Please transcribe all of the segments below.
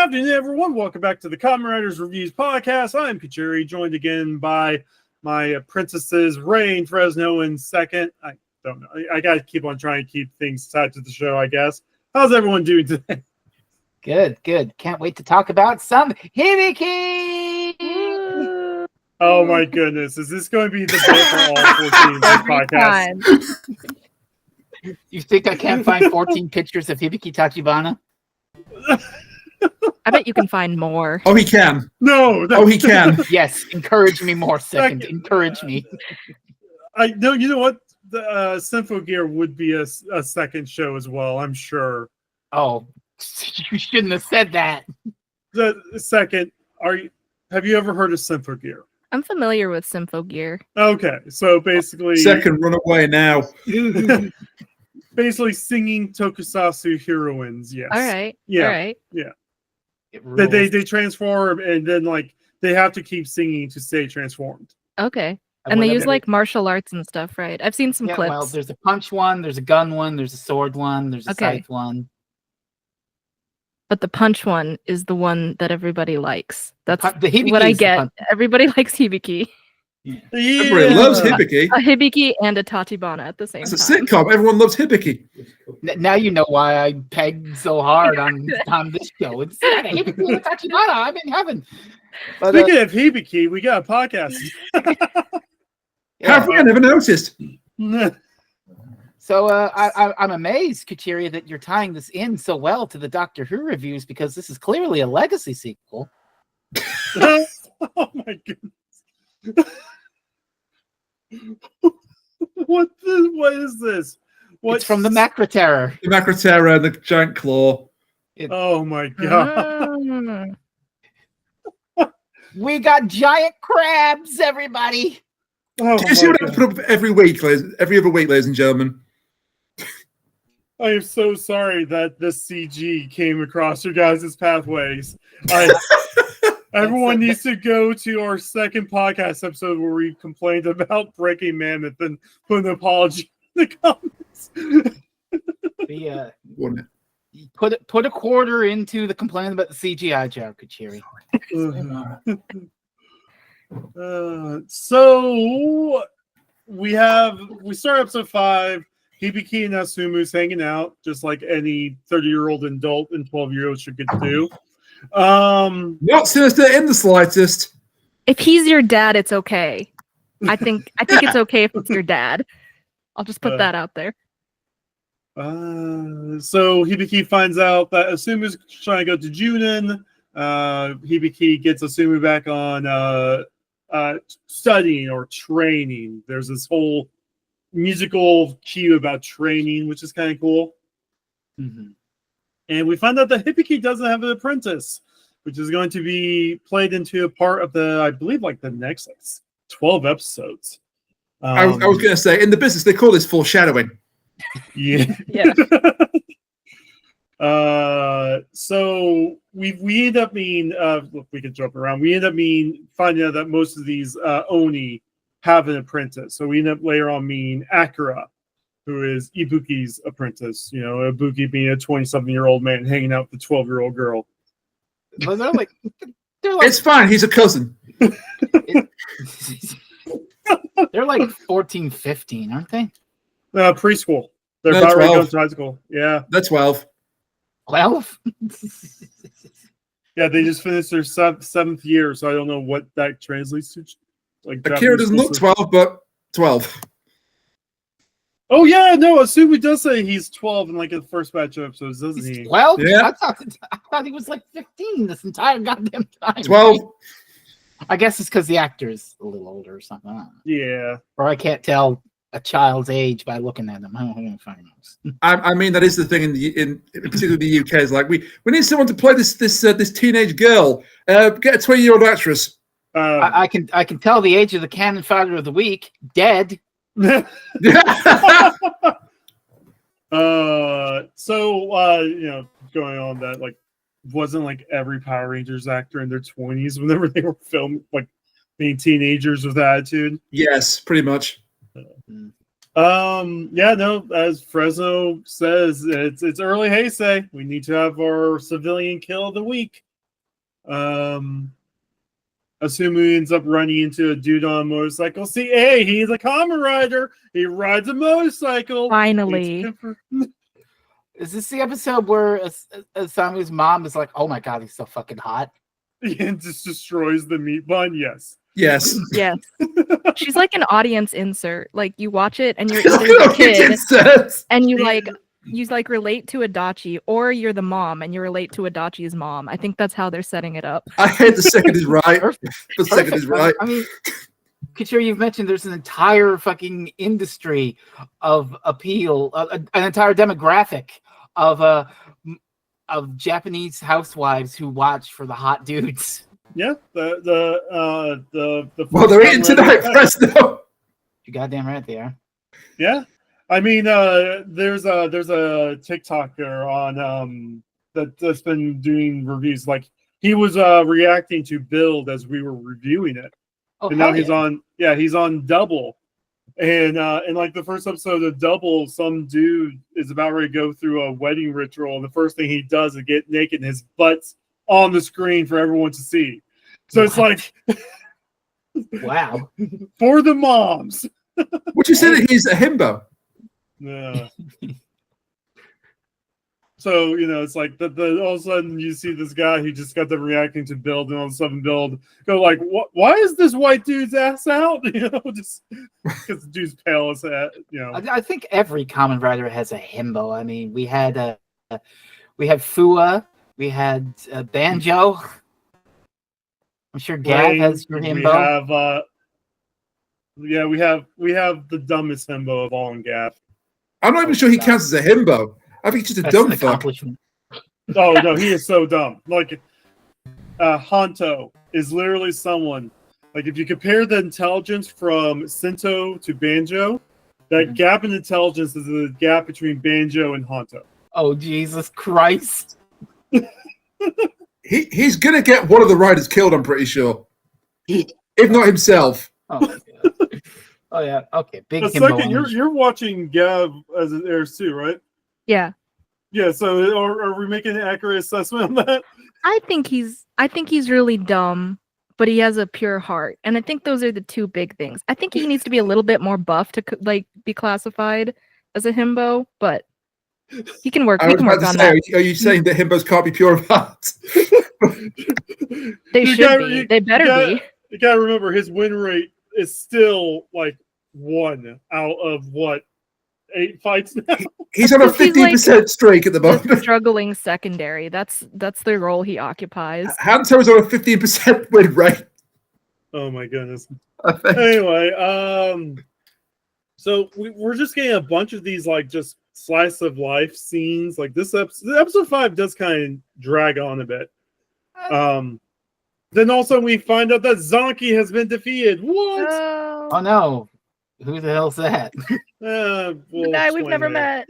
afternoon, everyone. Welcome back to the Kamen Riders Reviews podcast. I'm Kachiri, joined again by my apprentices, Ray and Fresno in second. I don't know. I got to keep on trying to keep things tied to the show, I guess. How's everyone doing today? Good. Can't wait to talk about some Hibiki! Oh my goodness. Is this going to be the bit for all 14 of these podcasts? You think I can't find 14 pictures of Hibiki Tachibana? I bet you can find more. Oh, he can. No. Oh, he can. Yes, encourage me more, second. Encourage me. I know. You know what? The Sympho Gear would be a second show as well, I'm sure. Oh, you shouldn't have said that. The second, have you ever heard of Sympho Gear? I'm familiar with Sympho Gear. Okay, so basically... Second, run away now. Basically singing tokusatsu heroines, yes. All right. Yeah. All right. Yeah. They transform and then they have to keep singing to stay transformed. Okay. And they use martial arts and stuff, right? I've seen some clips. Well, there's a punch one, there's a gun one, there's a sword one, there's a scythe one. But the punch one is the one that everybody likes. That's the Hibiki what I get. Everybody likes Hibiki. Yeah. Everybody loves Hibiki. A Hibiki and a Tachibana at the same time. It's a sitcom. Everyone loves Hibiki. Now you know why I pegged so hard on this show. It's Hibiki and Tachibana. I'm in heaven. But, speaking of Hibiki, we got a podcast. Have we? I never noticed. So I'm amazed, Kachiri, that you're tying this in so well to the Doctor Who reviews, because this is clearly a legacy sequel. Oh my goodness. What is this? It's from the Macra Terror. The Macra Terror, the giant claw. Oh my god. We got giant crabs, everybody. Do you see what I put up every other week, ladies and gentlemen? I am so sorry that this CG came across your guys' pathways. Everyone needs to go to our second podcast episode where we complained about Breaking Mammoth and put an apology in the comments. Put a quarter into the complaint about the CGI job, Kachiri. So we start episode 5. Hibiki and Asumu's hanging out, just like any 30-year-old adult and 12-year-old should get to do. Not sinister in the slightest. If he's your dad, it's okay. I think it's okay if it's your dad. I'll just put that out there. So Hibiki finds out that Asumu's trying to go to Junin. Hibiki gets Asumu back on studying or training. There's this whole musical cue about training, which is kind of cool. Mm-hmm. And we find out that Hibiki doesn't have an apprentice, which is going to be played into a part of I believe, the next 12 episodes. I was going to say, in the business, they call this foreshadowing. Yeah. Yeah. So we end up we can jump around. We end up finding out that most of these Oni have an apprentice. So we end up later on meeting Akira, who is Ibuki's apprentice. You know, Ibuki being a 20-something-year-old man hanging out with a 12-year-old girl. Well, they're like, it's fine. He's a cousin. They're like 14, 15, aren't they? Preschool. They're about ready to go to high school. Yeah. They're 12. 12? Yeah, they just finished their seventh year, so I don't know what that translates to. Akira doesn't look 12, but 12. Oh, yeah, no, Asumu does say he's 12 in the first batch of episodes, doesn't he? 12? Yeah. I thought he was 15 this entire goddamn time. 12. I guess it's because the actor is a little older or something. I don't know. Yeah. Or I can't tell a child's age by looking at them. I don't know. I mean, that is the thing in particularly the UK. Is we need someone to play this teenage girl. Get a 20-year-old actress. I can tell the age of the canon founder of the week. Dead. Going on that wasn't every Power Rangers actor in their 20s whenever they were filmed being teenagers with attitude. Yes, pretty much. As Fresno says, it's early Heisei. We need to have our civilian kill of the week. Asumu ends up running into a dude on a motorcycle. See, hey, he's a Kamen Rider. He rides a motorcycle. Finally. Is this the episode where Asamu's mom is like, "Oh my god, he's so fucking hot"? And just destroys the meat bun. Yes. Yes. Yes. She's like an audience insert. Like you watch it and you're Look either at the kid inserts. and you relate to Adachi, or you're the mom and you relate to Adachi's mom. I think that's how they're setting it up. I hate the second is right. Perfect. The second is right. I mean, Kachira, you've mentioned there's an entire fucking industry of appeal, an entire demographic of Japanese housewives who watch for the hot dudes. Yeah. Well, they're eating tonight, Presto. You goddamn right they are. Yeah. I mean, there's a TikToker on that's been doing reviews. Like he was reacting to Build as we were reviewing it, and now he's on Double, and like the first episode of Double, some dude is about ready to go through a wedding ritual, and the first thing he does is get naked, and his butt's on the screen for everyone to see. So it's like, wow, for the moms. Would you say that he's a himbo? Yeah. So, it's like the all of a sudden you see this guy who just got them reacting to Build, and all of a sudden Build go like, "What? Why is this white dude's ass out?" Just because the dude's pale as that. I think every Kamen Rider has a himbo. I mean, we had Fua, we had Banjo. I'm sure Gav has your himbo. We have the dumbest himbo of all in Gav. I'm not even sure he counts as a himbo. I think he's just a dumb fuck. Oh no, he is so dumb. Like Honto is literally someone. Like if you compare the intelligence from Sento to Banjo, that gap in intelligence is the gap between Banjo and Honto. Oh Jesus Christ! He's gonna get one of the riders killed. I'm pretty sure, if not himself. Oh my god. Oh yeah. Okay. Big. A second, you're watching Gav as it airs too, right? Yeah. Yeah. So are we making an accurate assessment on that? I think he's really dumb, but he has a pure heart, and I think those are the two big things. I think he needs to be a little bit more buff to be classified as a himbo, but he can work. I was about to say, are you saying that himbos can't be pure of heart? They should be. They better be. You gotta remember his win rate is still like 1 out of 8 fights now. He's on a 15% streak at the moment. Struggling secondary. That's the role he occupies. Hanto is on a 15% win rate. Oh my goodness. Anyway, so we're just getting a bunch of these like just slice of life scenes. Like this episode 5 does kind of drag on a bit. Then also we find out that Zonky has been defeated. What? Oh no. Who the hell's that? The guy we've never met.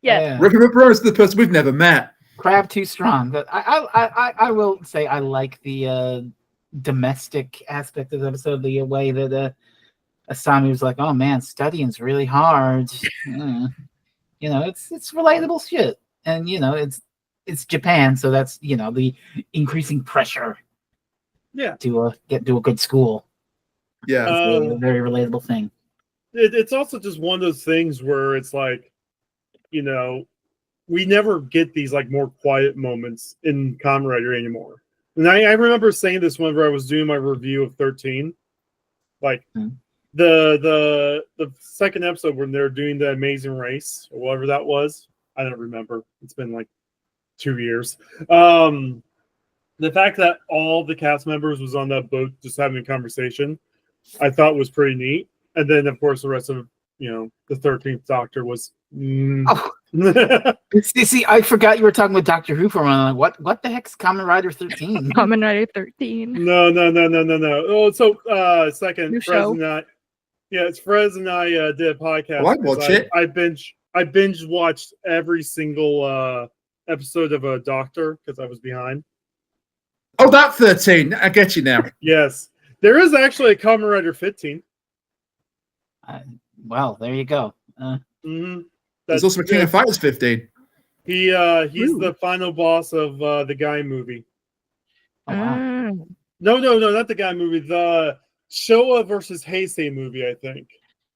Yeah. Rose to the person we've never met. Crab too strong. But I will say I like the domestic aspect of the episode, the way that Asami was like, "Oh man, studying's really hard." It's relatable shit, and it's Japan, so that's the increasing pressure. Yeah. To get to a good school. Yeah, it's a very relatable thing. It's also just one of those things where it's like, we never get these like more quiet moments in Kamen Rider anymore. And I remember saying this whenever I was doing my review of 13. Like the second episode when they're doing the Amazing Race or whatever that was. I don't remember. It's been like 2 years. The fact that all the cast members was on that boat just having a conversation, I thought was pretty neat. And then, of course, the rest of the 13th Doctor was. See, I forgot you were talking with Doctor Who for a moment. What the heck's Kamen Rider 13? Kamen Rider 13. No. Oh, so second, New Frez show. and I. Yeah, it's Frez and I did a podcast. Well, I watch it. I binge watched every single episode of a Doctor because I was behind. Oh, that 13. I get you now. Yes, there is actually a Kamen Rider 15. Well, there you go. There's also a King of Fighters 15. He's the final boss of the Guy movie. Oh, wow. No, not the guy movie. The Showa versus Heisei movie, I think.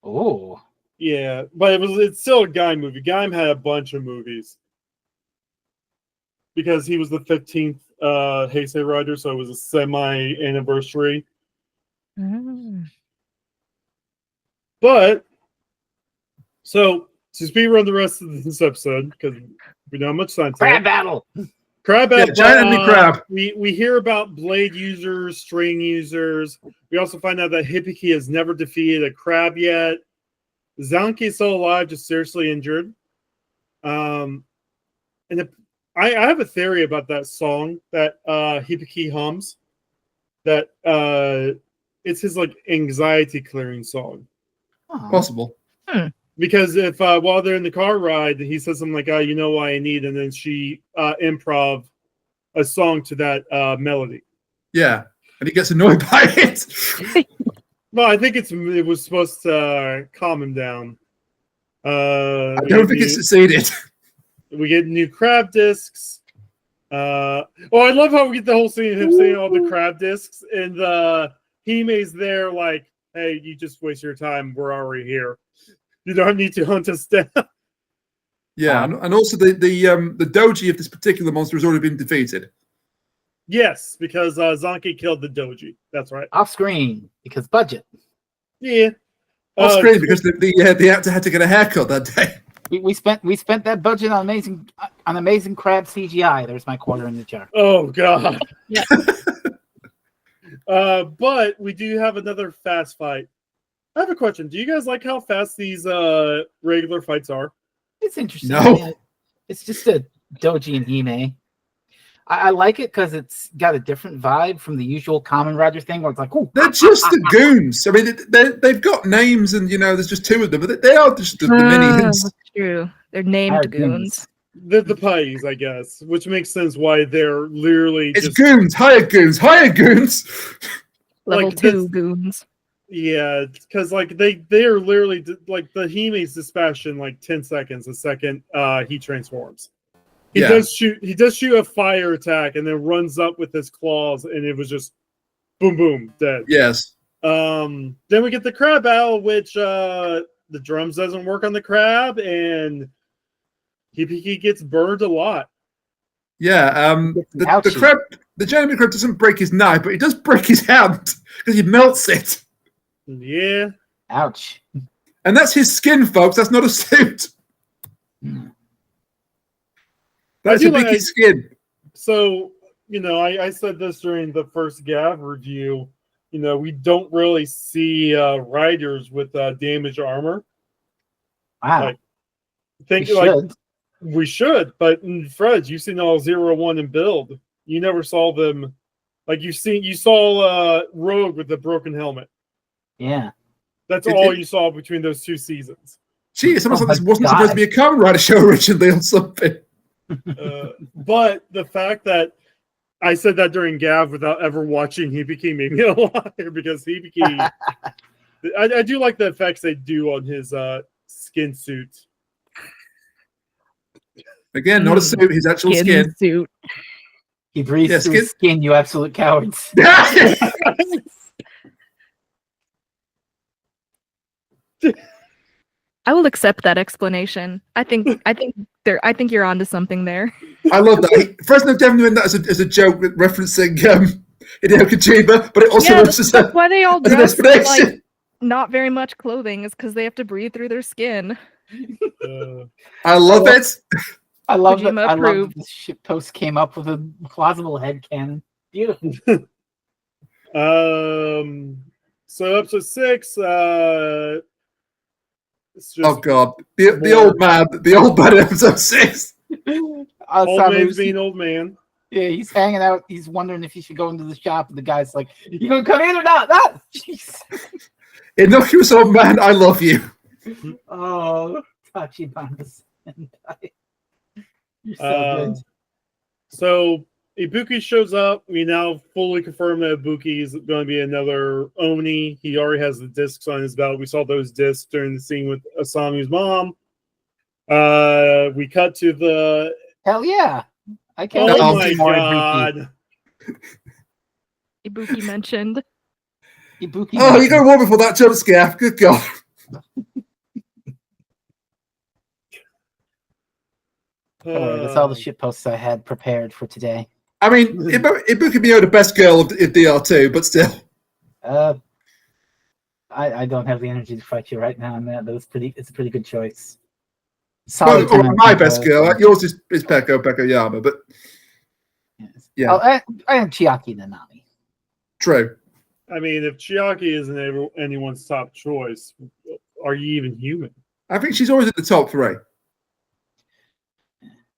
Oh. Yeah, but it's still a Guy movie. Guy had a bunch of movies because he was the 15th Heisei rider, so it was a semi-anniversary. But so to speed run the rest of this episode because we don't have much time. Crab battle. Crab Yeah, battle. giant enemy crab. We hear about blade users, string users. We also find out that Hibiki has never defeated a crab yet. Zanki is still alive, just seriously injured. I have a theory about that song that Hibiki hums. That it's his like anxiety clearing song. Possible. Because if while they're in the car ride, he says something like, you know what I need, and then she improv a song to that melody. Yeah, and he gets annoyed by it. Well, I think it was supposed to calm him down. I don't think it succeeded. We get new crab discs. I love how we get the whole scene of him saying all the crab discs, and Hime's there like, hey, you just waste your time. We're already here. You don't need to hunt us down. Yeah, and also the doji of this particular monster has already been defeated. Yes, because Zanki killed the doji. That's right. Off screen because budget. Yeah. Off screen because the actor had to get a haircut that day. We spent that budget on amazing crab CGI. There's my quarter in the jar. Oh god. Yeah. But we do have another fast fight. I have a question. Do you guys like how fast these regular fights are? It's interesting. No. It's just a doji and Hime. I like it because it's got a different vibe from the usual Kamen Rider thing where it's like, oh, They're just the goons. I mean, they've got names, and there's just two of them, but they are just the minions. That's true. They're named goons. The pies, I guess, which makes sense why they're literally It's just goons, higher goons, higher goons. Level Like, 2 goons. yeah, because like they are literally like the Hime's dispatched in like 10 seconds. The second he transforms. He does shoot a fire attack and then runs up with his claws, and it was just boom, boom, dead. Yes. Then we get the crab battle, which the drums doesn't work on the crab, and Hibiki gets burned a lot. Yeah. The crab, the giant enemy crab doesn't break his knife, but he does break his hand because he melts it. Yeah. ouch. And that's his skin, folks. That's not a suit. That's Hibiki's skin. So, I said this during the first Gav review. We don't really see riders with damaged armor. Wow. We should, but Fred, you've seen all 0-1 and build. You never saw them. Like you saw Rogue with the broken helmet. Yeah. That's all you saw between those two seasons. Gee, it's almost like this wasn't supposed to be a Kamen Rider show originally or something. But the fact that I said that during Gav without ever watching Hibiki made me a liar, because Hibiki, I do like the effects they do on his skin suit. Again, not a suit, his actual skin. Suit. He breathes through his skin, you absolute cowards. I will accept that explanation. I think you're onto something there. I love that. Fresno definitely meant that as a joke referencing Hideo Kojima, but it also works as that's why they all an dress in, explanation. like not very much clothing, is because they have to breathe through their skin. I love it. I love that. Kojima I love approved. that this shit post came up with a plausible headcanon. Beautiful. So episode 6. It's just Oh god, the old man in episode 6. old man's being old man. Yeah, he's hanging out. He's wondering if he should go into the shop, and the guy's like, "You gonna come in or not?" Ah, jeez. Innocuous old man, I love you. Oh, Tachibana Senpai. You're so good. So Ibuki shows up. We now fully confirm that Ibuki is going to be another Oni. He already has the discs on his belt. We saw those discs during the scene with Asamu's mom. We cut to the... Hell yeah. I can't Oh wait my to see more god. Ibuki mentioned. Hibiki Oh, you got to warn me for that jump scare. Good God. Don't worry, that's all the shit posts I had prepared for today. I mean, Ibuki Mio, the best girl of DR2, but still. I don't have the energy to fight you right now on that. It's a pretty good choice. Well, Solid 10 out of my 10 best votes. girl. Yours is Peko Yama, but Yes. yeah. Oh, I am Chiaki Nanami. True. I mean, if Chiaki isn't anyone's top choice, are you even human? I think she's always at the top 3.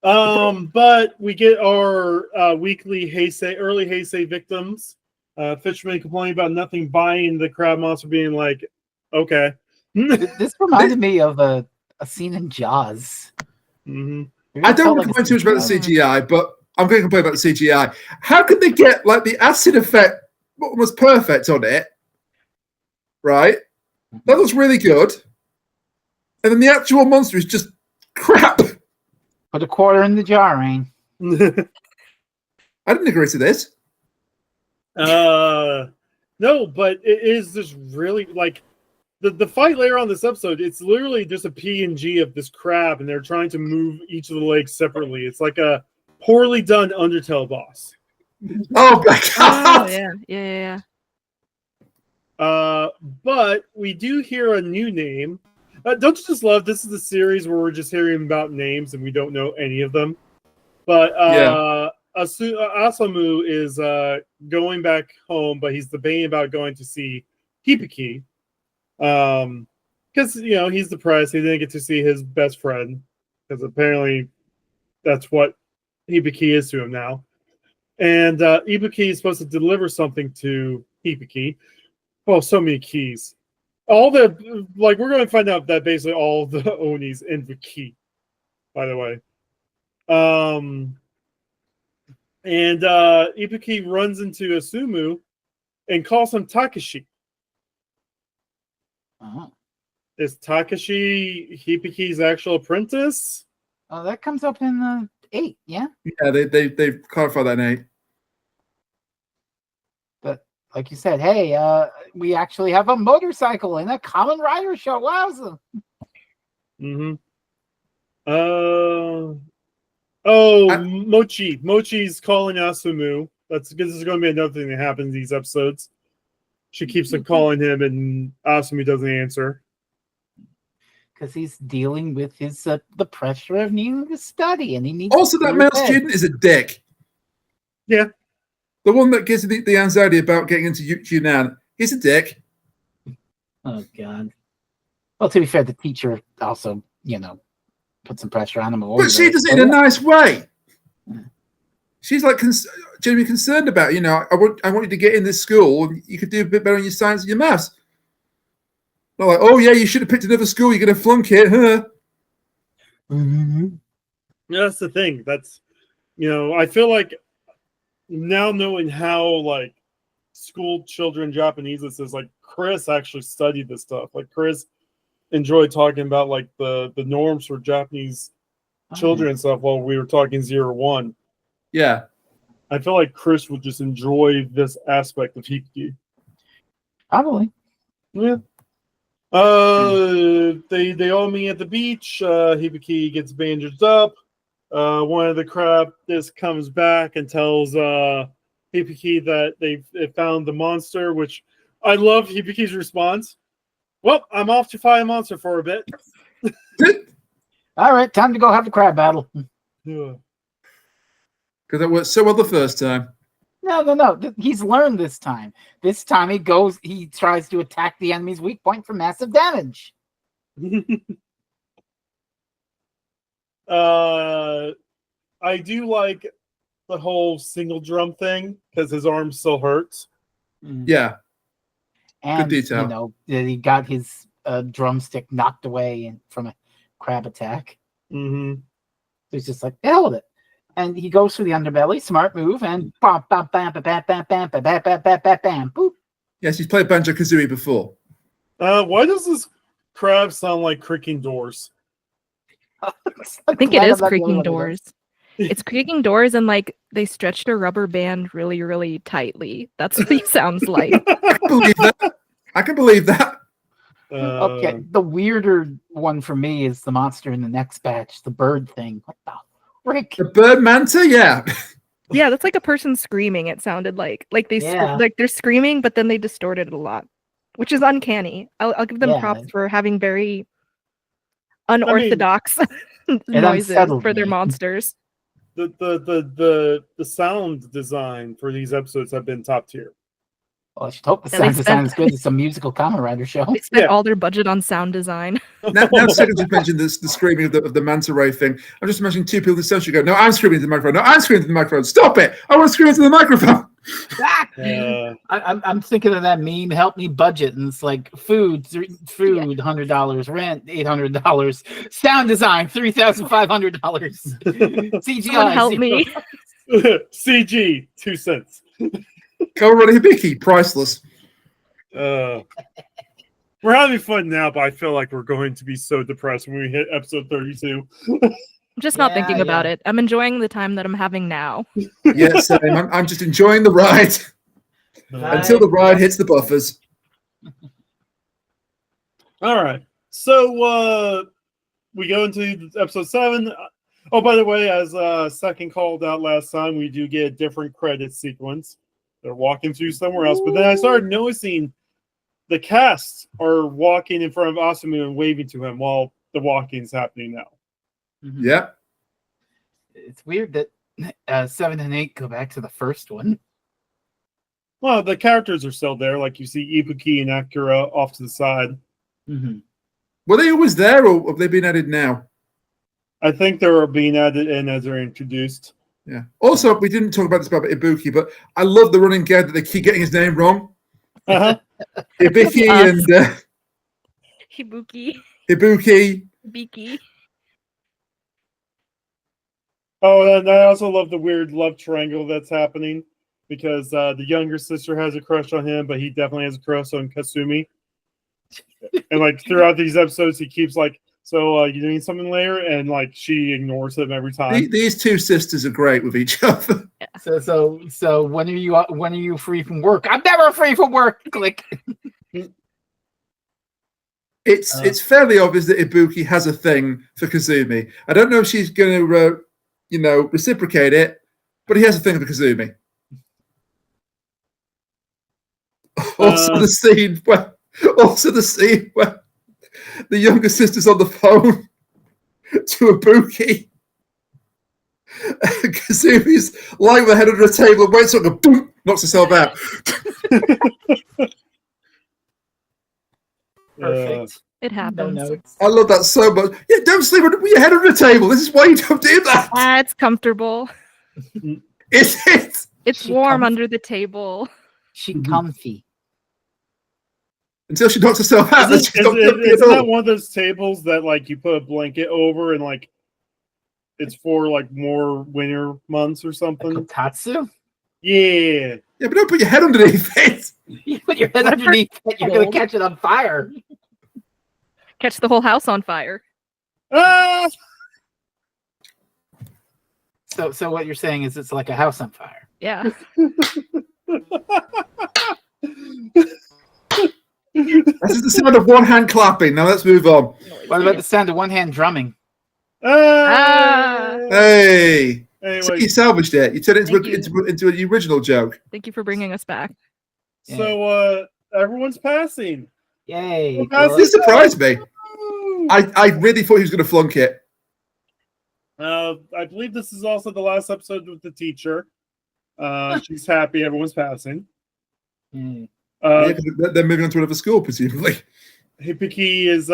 But we get our weekly early Heisei victims. Fisherman complaining about nothing, buying the crab monster, being like, okay. This reminded me of a scene in Jaws. Mm-hmm. I don't want to complain too much about the CGI, but I'm going to complain about the CGI. How could they get like the acid effect was perfect on it? Right? That looks really good. And then the actual monster is just crap. Put a quarter in the jar, Rain. I didn't agree to this. No, but it is just really like the fight later on this episode. It's literally just a PNG of this crab, and they're trying to move each of the legs separately. It's like a poorly done Undertale boss. Oh my Oh God! yeah. But we do hear a new name. Don't you just love this is the series where we're just hearing about names and we don't know any of them? But Asamu is going back home, but he's debating about going to see Hibiki. Because he's depressed. He didn't get to see his best friend because apparently that's what Hibiki is to him now. And Hibiki is supposed to deliver something to Hibiki. Oh, so many keys. All the we're going to find out that basically all the Onis end with key. By the way, and Hibiki runs into Asumu and calls him Takashi. Oh. Is Takashi Hibiki's actual apprentice? Oh, that comes up in 8, yeah? Yeah, they've clarified that in 8. But like you said, hey, we actually have a motorcycle in a Kamen Rider show. Wowza. Mm-hmm. Mochi. Mochi's calling Asumu. That's because this is going to be another thing that happens in these episodes. She keeps on calling him, and Asumu doesn't answer. Because he's dealing with his the pressure of needing to study, and he needs. Also, that male student is a dick. Yeah, the one that gives the anxiety about getting into Yunnan. He's a dick. Oh God. Well, to be fair, the teacher also, put some pressure on him. But she does it in a nice way. She's like genuinely concerned about, I want you to get in this school and you could do a bit better in your science and your maths. Not like, oh yeah, you should have picked another school, you're going to flunk it, huh? Mm-hmm. Yeah, that's the thing. That's, I feel like now knowing how school children Japanese this is, Chris actually studied this stuff. Chris enjoyed talking about the norms for Japanese children and stuff while we were talking 0-1. Yeah. I feel like Chris would just enjoy this aspect of Hibiki. Probably. Yeah. They all meet at the beach. Hibiki gets bandaged up. One of the crab comes back and tells Hibiki that they found the monster, which I love Hibiki's response. Well, I'm off to find a monster for a bit. All right, time to go have the crab battle. Yeah. Because that worked so well the first time. No. He's learned this time. This time he tries to attack the enemy's weak point for massive damage. I do like the whole single drum thing because his arm still hurts. Yeah. And, good detail. he got his drumstick knocked away from a crab attack. Mm-hmm. So he's just like, hell with it. And he goes through the underbelly, smart move, and bam, bam, bam, bam, bam, bam, bam, bam, bam, bam, bam, bam, bam, boop. Yes, he's played Banjo-Kazooie before. Why does this crab sound like creaking doors? I think it is creaking doors. It's creaking doors and like they stretched a rubber band really, really tightly. That's what he sounds like. I can believe that. I can believe that. Okay, the weirder one for me is the monster in the next batch, the bird thing. What the frick? The bird manta, yeah. Yeah, that's like a person screaming. It sounded like they Yeah. like they're screaming, but then they distorted it a lot, which is uncanny. I'll give them Yeah. props for having very unorthodox noises unsettled for their me. monsters. The sound design for these episodes have been top tier. Well, I should hope the Yeah, they sound design spent- is good as some musical Kamen Rider show. They spent Yeah. all their budget on sound design. Now Second just mentioned this, the screaming of the manta ray thing. I'm just imagining two people essentially go, no, I'm screaming into the microphone. No, I'm screaming into the microphone. Stop it. I want to scream into the microphone. I'm thinking of that meme. Help me budget, and it's like food $100, rent $800, sound design $3,500, CGI. Someone help me. CG 2 cents. Go run Hibiki, priceless. We're having fun now, but I feel like we're going to be so depressed when we hit episode 32. I'm just not Yeah, thinking about yeah. it. I'm enjoying the time that I'm having now. Yes, I'm just enjoying the ride until the ride hits the buffers. All right. So we go into episode 7. Oh, by the way, as Second called out last time, we do get a different credit sequence. They're walking through somewhere else. But then I started noticing the cast are walking in front of Asumu and waving to him while the walking's happening now. Mhm. Yeah. It's weird that 7 and 8 go back to the first one. Well, the characters are still there. Like you see Ibuki and Akira off to the side. Mm-hmm. Were they always there, or have they been added now? I think they're being added in as they're introduced. Yeah. Also, we didn't talk about this about Ibuki, but I love the running gag that they keep getting his name wrong. Uh-huh. Hibiki Us. and Hibuki, Ibuki. Biki. Oh, and I also love the weird love triangle that's happening because the younger sister has a crush on him, but he definitely has a crush on Kasumi. And like throughout these episodes, he keeps like, "So you doing something later?" And like she ignores him every time. These two sisters are great with each other. So when are you free from work? I'm never free from work. Click. It's fairly obvious that Ibuki has a thing for Kazumi. I don't know if she's going to, reciprocate it, but he has a thing for Kazumi. Also, the scene where the younger sister's on the phone to Ibuki. Kazumi's lying with her head under a table and waits on a boom, knocks herself out. Perfect. It No happens. notes. I love that so much. Yeah, don't sleep with your head under a table. This is why you don't do that. It's comfortable. Is it? It's She warm comf- under the table. She comfy. Until she knocks herself out. then she's not comfy at Isn't that all. one of those tables that like you put a blanket over and like it's for like more winter months or something? Kotatsu? Yeah. Yeah, but don't put your head underneath it. You put your head underneath it, you're gonna catch it on fire. Catch the whole house on fire. Ah! So what you're saying is it's like a house on fire. Yeah. This is the sound of one hand clapping. Now let's move on. What about the sound of one hand drumming? Ah. Hey. Anyway, So you salvaged it. You turned it Thank into the original joke. Thank you for bringing us back. so everyone's passing. Yay. Well, that's cool. This surprised me. I really thought he was going to flunk it. I believe this is also the last episode with the teacher. She's happy everyone's passing. Mm. Yeah, 'cause they're moving on to another school, presumably. Hibiki is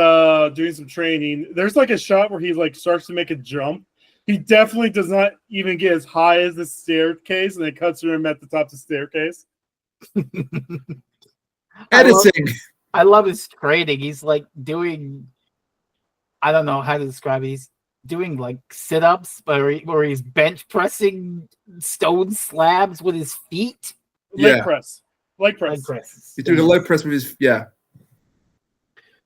doing some training. There's like a shot where he like starts to make a jump. He definitely does not even get as high as the staircase, and it cuts to him at the top of the staircase. Editing. I love his training. He's like doing, I don't know how to describe it. He's doing like sit-ups where he's bench pressing stone slabs with his feet. Leg Yeah. press. Leg press. Leg presses. He's doing a leg press with his, yeah.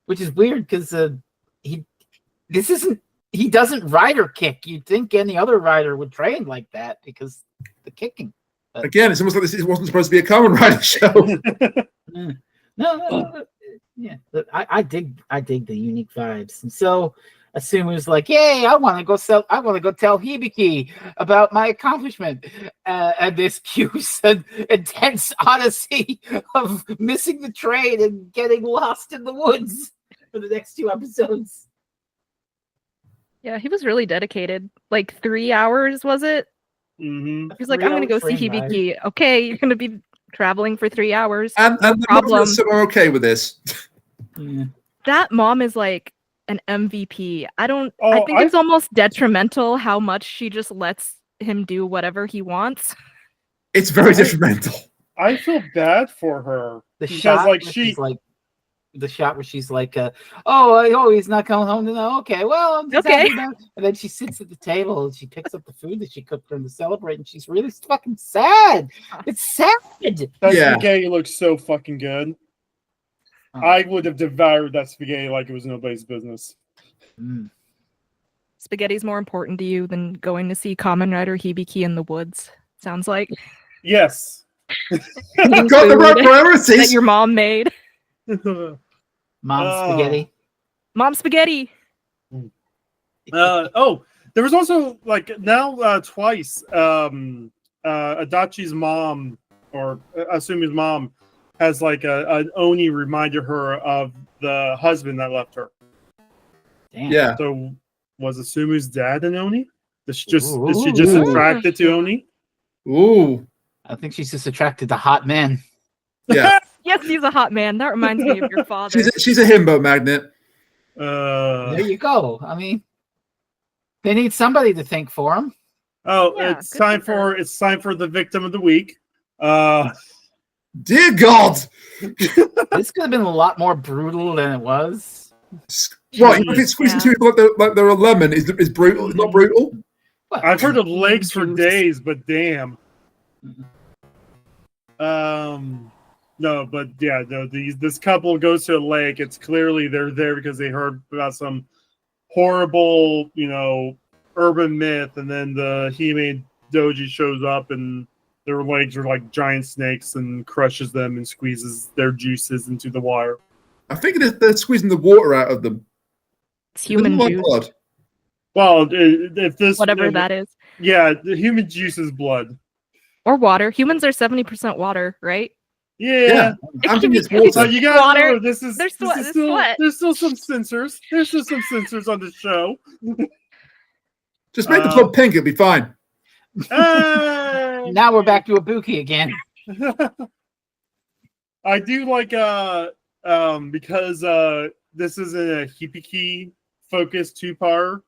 Which is weird because this isn't he doesn't rider kick. You'd think any other rider would train like that because the kicking. But, Again, it's almost like this wasn't supposed to be a Kamen Rider show. no. Yeah, but I dig the unique vibes. And so Asumu's like, "Yay! I want to go tell Hibiki about my accomplishment." And this cues an intense odyssey of missing the train and getting lost in the woods for the next 2 episodes. Yeah, he was really dedicated. Like 3 hours, was it? Mm-hmm. He's like, I'm gonna go see Train ride. Hibiki. Okay, you're gonna be traveling for 3 hours. And the problem. mothers are okay with this. Yeah. That mom is like an MVP. I think Oh, it's almost detrimental how much she just lets him do whatever he wants. It's very detrimental. I feel bad for her The because shot like where she she's like, the shot where she's like, oh, he's not coming home tonight. Okay, well, I'm just Okay. happy about it." And then she sits at the table and she picks up the food that she cooked for him to celebrate, and she's really fucking sad. It's sad. that Yeah. spaghetti looks so fucking good. Oh. I would have devoured that spaghetti like it was nobody's business. Mm. Spaghetti's more important to you than going to see Kamen Rider Hibiki in the woods. Sounds like Yes. I've got the right that priorities. your mom made. Mom spaghetti. Mom spaghetti. There was also like now twice Adachi's mom or Asumi's mom has like an Oni reminded her of the husband that left her. Damn. Yeah. So was Asumi's dad an Oni? Is she just Ooh. attracted to Oni? Ooh. I think she's just attracted to hot men. Yeah. Yes, he's a hot man. That reminds me of your father. She's a himbo magnet. There you go. I mean, they need somebody to think for them. Oh, Yeah, it's good time for her. for the victim of the week. Dear God. This could have been a lot more brutal than it was. What? You think squeezing two people like they're a lemon is brutal? It's not brutal. What? I've heard of legs for Juice. days, but damn. No, but yeah, no. This couple goes to a lake. It's clearly they're there because they heard about some horrible, urban myth, and then the Hime Doji shows up, and their legs are like giant snakes, and crushes them and squeezes their juices into the water. I think they're squeezing the water out of them. It's human Isn't it like juice. blood? Well, if this Whatever that is. yeah, the human juice is blood. Or water. Humans are 70% water, right? Yeah. I'm thinking it's It could be So water. you gotta Water. remember, this is There's this sweat- is there's still sweat. there's still some censors. There's still some censors on the show. Just make the blood pink, it'll be fine. Hey! Now we're back to Ibuki again. I do like because this is a Hibiki focused two-part,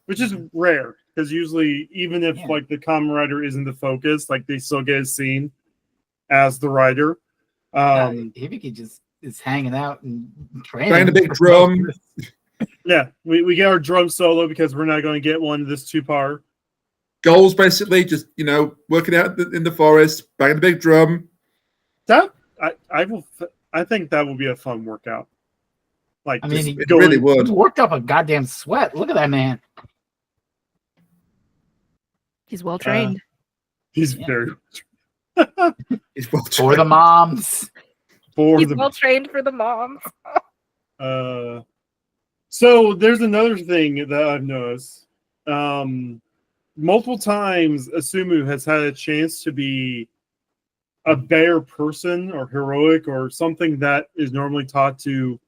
which is rare because usually even if like the Kamen Rider isn't the focus, like they still get a scene as the rider. Hibiki just is hanging out and training. Playing a big drum. Yeah, we get our drum solo because we're not going to get one this two-part. Goals basically, just working out in the forest, banging the big drum. That I think that will be a fun workout. Like I mean, he It really would. worked up a goddamn sweat. Look at that man. He's well trained. he's Yeah. very It's well For the moms. He's the well trained for the moms. So there's another thing that I've noticed. Multiple times Asumu has had a chance to be a better person or heroic or something that is normally taught to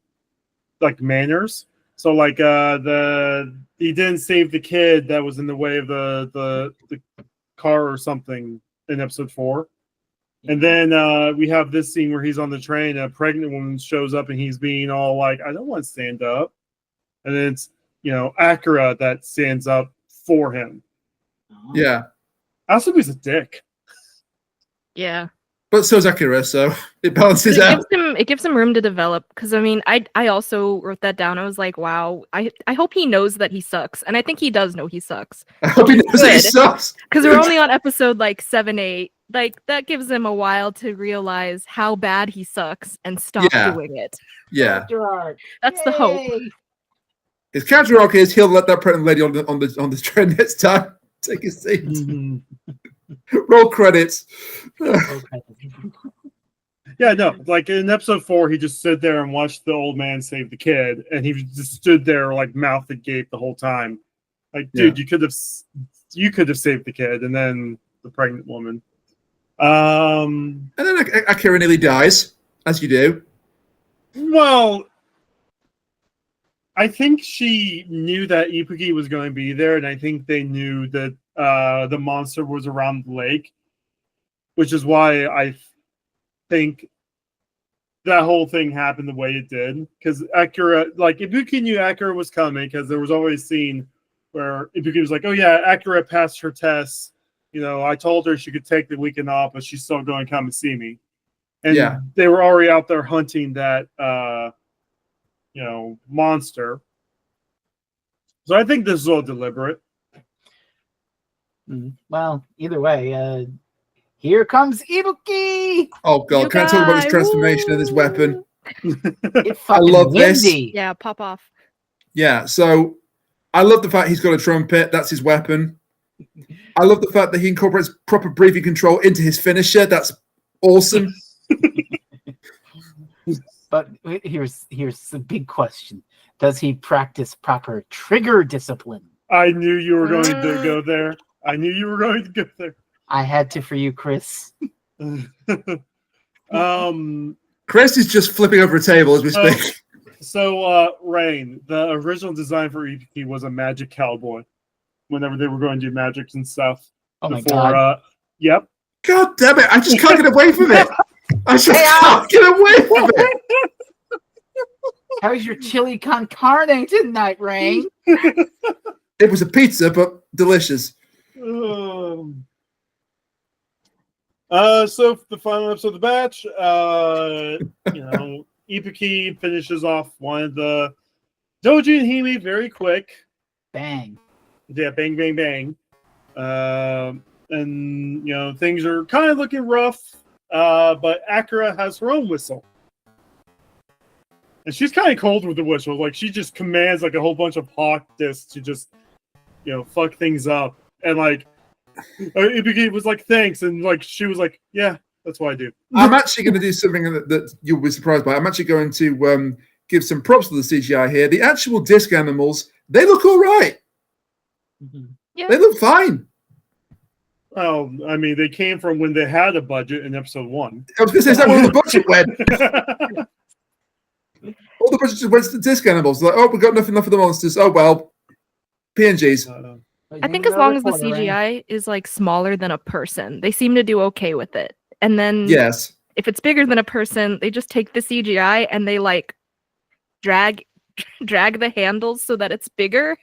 like manners. So like he didn't save the kid that was in the way of the car or something in episode 4. And then we have this scene where he's on the train, and a pregnant woman shows up, and he's being all like, I don't want to stand up. And then it's, Akira that stands up for him. Yeah. Asumi's a dick. Yeah. But so's Akira, so it balances out. It gives him room to develop. Because I also wrote that down. I was like, wow, I hope he knows that he sucks. And I think he does know he sucks. I hope he knows that he sucks. Because we're only on episode like 7, 8. Like that gives him a while to realize how bad he sucks and stop doing it. Yeah. That's the hope. His counter arc is he'll let that pregnant lady on the train next time. Take a seat. Roll credits. Yeah, no, like in episode 4, he just stood there and watched the old man save the kid, and he just stood there like mouth agape the whole time. Like, dude, you could have saved the kid, and then the pregnant woman. And then Akira nearly dies, as you do. Well, I think she knew that Hibiki was going to be there, and I think they knew that the monster was around the lake, which is why I think that whole thing happened the way it did. Because Akira, like, Hibiki knew Akira was coming, because there was always a scene where Hibiki was like, "Oh yeah, Akira passed her tests. I told her she could take the weekend off, but she's still going to come and see me." And they were already out there hunting that, monster. So I think this is all deliberate. Well, either way, here comes Hibiki. Oh god, can I talk about this transformation of this weapon? I love this. Yeah, pop off. Yeah, so I love the fact he's got a trumpet. That's his weapon. I love the fact that he incorporates proper breathing control into his finisher. That's awesome. But here's the big question: does he practice proper trigger discipline? I knew you were going to go there. I had to for you, Chris. Chris is just flipping over a table as we speak. So, Rain, the original design for Hibiki was a magic cowboy. Whenever they were going to do magic and stuff. Oh my god! Yep. God damn it! I just can't get away from it. I just can't get away from it. How's your chili con carne tonight, Rain? It was a pizza, but delicious. So the final episode of the batch, Hibiki finishes off one of the Doji and Hime very quick. Bang. Yeah, bang, bang, bang. And things are kind of looking rough. But Akira has her own whistle. And she's kind of cold with the whistle. Like, she just commands like a whole bunch of hawk discs to just, fuck things up. And like, Hibiki was like, thanks. And like, she was like, yeah, that's what I do. I'm actually going to do something that you'll be surprised by. I'm actually going to give some props to the CGI here. The actual disc animals, they look all right. Yeah. They look fine. Well, I mean, they came from when they had a budget in episode 1. I was going to say, is that where the budget went? All the budget just went to the disc animals. Like, oh, we got nothing left for the monsters. Oh, well, PNGs. I think as long as the CGI is like smaller than a person, they seem to do okay with it. And then yes, if it's bigger than a person, they just take the CGI and they like drag the handles so that it's bigger,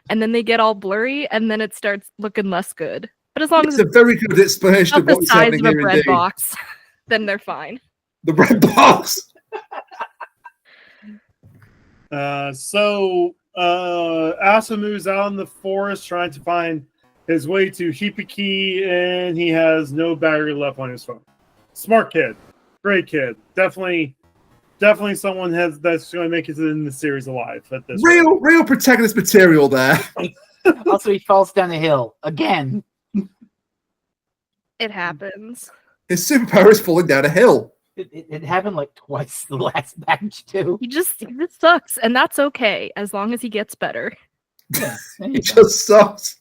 and then they get all blurry, and then it starts looking less good. But as long as it's a very good explanation of the what's size happening of a here bread indeed. box, then they're fine. The bread box. So Asamu's out in the forest trying to find his way to Hibiki, and he has no battery left on his phone. Smart kid, great kid, definitely someone that's going to make it in the series alive at this real protagonist material there. Also, he falls down the hill again. It happens. His superpower is falling down a hill. It happened like twice the last batch too. He just sucks, and that's okay as long as he gets better. Yeah, He just sucks.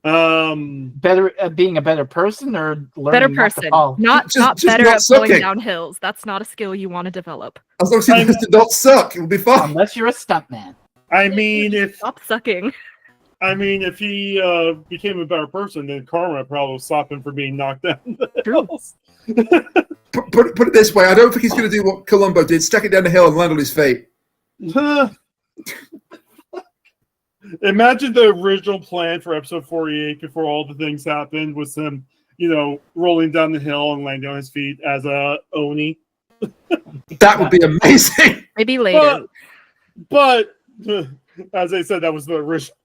Better being a better person or learning Better not person, to fall. not Just better not at falling sucking. down hills. That's not a skill you want to develop. As long as he does not suck, it will be fine. Unless you're a stuntman. I mean, if Stop sucking. he became a better person, then karma probably will stop him from being knocked down the True. hills. Put it this way, I don't think he's going to do what Columbo did, stack it down the hill and land on his feet. Imagine the original plan for episode 48 before all the things happened was him, rolling down the hill and landing on his feet as a Oni. That would be amazing. Maybe later. But as I said, that was the original.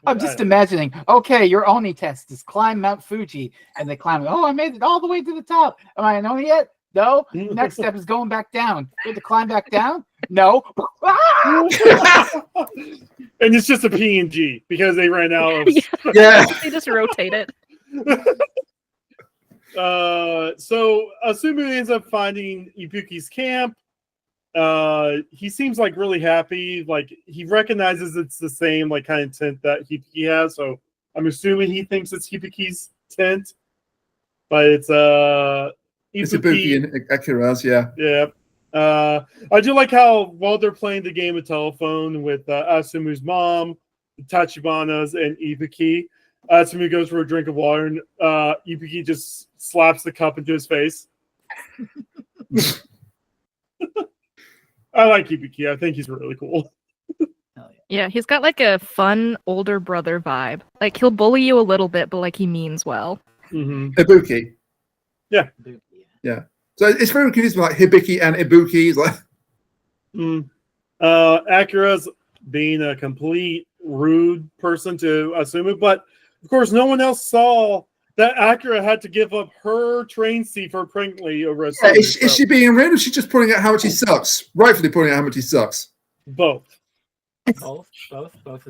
I'm just imagining, okay, your Oni test is climb Mount Fuji, and they climb, oh, I made it all the way to the top. Am I an Oni yet? No. Next step is going back down. You have to climb back down? No. And it's just a PNG because they ran out of. Yeah. They just rotate it. So Asumu ends up finding Ibuki's camp. He seems like really happy. Like he recognizes it's the same like kind of tent that Hibiki has. So I'm assuming he thinks it's Hibiki's tent, but it's Ibuki and Akira's, yeah. Yeah. I do like how while they're playing the game of telephone with Asumu's mom, the Tachibanas, and Ibuki, Asumu goes for a drink of water, and Ibuki just slaps the cup into his face. I like Hibiki. I think he's really cool. Yeah, he's got like a fun older brother vibe. Like he'll bully you a little bit, but like he means well. Mm-hmm. Ibuki. Yeah. So it's very confusing, like Hibiki and Ibuki. It's like, Akira's being a complete rude person to Asumu, but of course, no one else saw that Akira had to give up her train seat for Prinkley over Asumu. yeah, is she being rude, or is she just pointing out how much he sucks? Rightfully pointing out how much he sucks. Both. Both.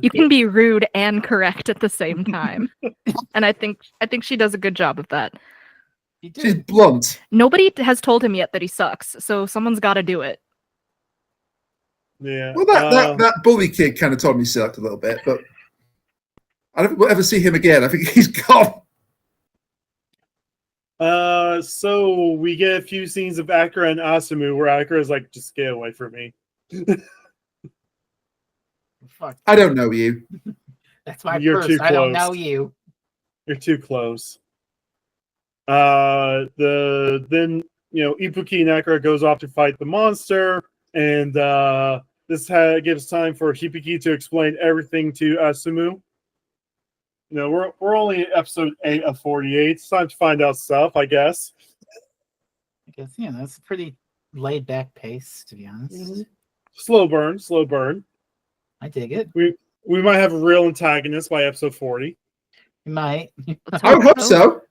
You can be rude and correct at the same time. And I think she does a good job of that. She's blunt. Nobody has told him yet that he sucks, so someone's got to do it. Yeah. Well, that bully kid kind of told me he sucked a little bit, but I don't think we'll ever see him again. I think he's gone. So we get a few scenes of Akira and Asumu where Akira is like, just get away from me. Fuck. I don't know you. That's my You're purse. too I don't close. know you. You're too close. Then Ibuki and Akira goes off to fight the monster, and this gives time for Hibiki to explain everything to Asumu. You know, we're only at episode 8 of 48. It's time to find out stuff, I guess. I guess that's a pretty laid back pace, to be honest. Mm-hmm. Slow burn. I dig it. We might have a real antagonist by episode 40. You might. I would hope so.